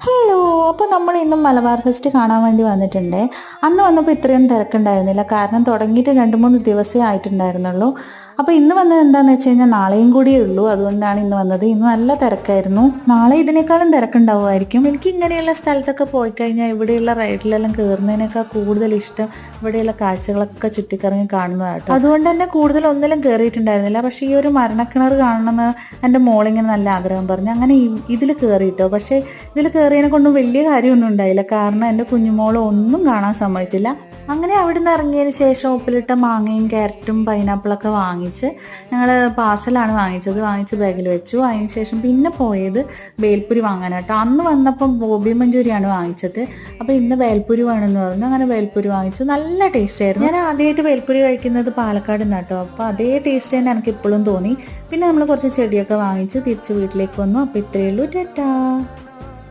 Hello. അപ്പോൾ നമ്മൾ ഇന്നും മലബാർ ഫെസ്റ്റ് കാണാൻ വേണ്ടി വന്നിട്ടുണ്ട്. അന്ന് വന്നപ്പോൾ ഇത്രയും തിരക്കുണ്ടായിരുന്നില്ല, കാരണം തുടങ്ങിയിട്ട് 2-3 ദിവസമേ ആയിട്ടുണ്ടായിരുന്നുള്ളൂ. അപ്പോൾ ഇന്ന് വന്നത് എന്താണെന്ന് വെച്ച് കഴിഞ്ഞാൽ നാളെയും കൂടിയേ ഉള്ളൂ, അതുകൊണ്ടാണ് ഇന്ന് വന്നത്. ഇന്ന് നല്ല തിരക്കായിരുന്നു. നാളെ ഇതിനേക്കാളും തിരക്കുണ്ടാവുമായിരിക്കും. എനിക്ക് ഇങ്ങനെയുള്ള സ്ഥലത്തൊക്കെ പോയി കഴിഞ്ഞാൽ ഇവിടെയുള്ള റൈഡിലെല്ലാം കയറുന്നതിനേക്കാൾ കൂടുതൽ ഇഷ്ടം ഇവിടെയുള്ള കാഴ്ചകളൊക്കെ ചുറ്റിക്കറങ്ങി കാണുന്നതാട്ടോ. അതുകൊണ്ട് തന്നെ കൂടുതൽ ഒന്നിലും കയറിയിട്ടുണ്ടായിരുന്നില്ല. പക്ഷേ ഈ ഒരു മരണക്കിണർ കാണണമെന്ന് എൻ്റെ മോളിങ്ങനെ നല്ല ആഗ്രഹം പറഞ്ഞു. അങ്ങനെ ഇതിൽ കയറിയിട്ടോ. പക്ഷേ ഇതിൽ കയറിയതിനെ കൊണ്ടും വലിയ കാര്യമൊന്നും ഉണ്ടായില്ല, കാരണം എൻ്റെ കുഞ്ഞുമോള് ഒന്നും കാണാൻ സമ്മതിച്ചില്ല. അങ്ങനെ അവിടെ നിന്ന് ഇറങ്ങിയതിന് ശേഷം ഉപ്പിലിട്ട മാങ്ങയും ക്യാരറ്റും പൈനാപ്പിളൊക്കെ വാങ്ങിച്ച് ഞങ്ങൾ പാർസലാണ് വാങ്ങിച്ച് ബാഗിൽ വെച്ചു. അതിന് ശേഷം പിന്നെ പോയത് ബേൽപ്പുരി വാങ്ങാനാട്ടോ. അന്ന് വന്നപ്പം ഗോബി മഞ്ചൂരിയാണ് വാങ്ങിച്ചത്. അപ്പോൾ ഇന്ന് ബേൽപ്പുരി വേണമെന്ന് പറഞ്ഞു. അങ്ങനെ ബേൽപ്പുരി വാങ്ങിച്ചു. നല്ല ടേസ്റ്റ് ആയിരുന്നു. ഞാൻ ആദ്യമായിട്ട് ബേൽപ്പുരി കഴിക്കുന്നത് പാലക്കാട് നിന്നാട്ടോ. അപ്പോൾ അതേ ടേസ്റ്റ് തന്നെ എനിക്ക് ഇപ്പോഴും തോന്നി. പിന്നെ നമ്മൾ കുറച്ച് ചെടിയൊക്കെ വാങ്ങിച്ച് തിരിച്ച് വീട്ടിലേക്ക് വന്നു. അപ്പോൾ ഇത്രയേ ഉള്ളൂ. ടാറ്റാ.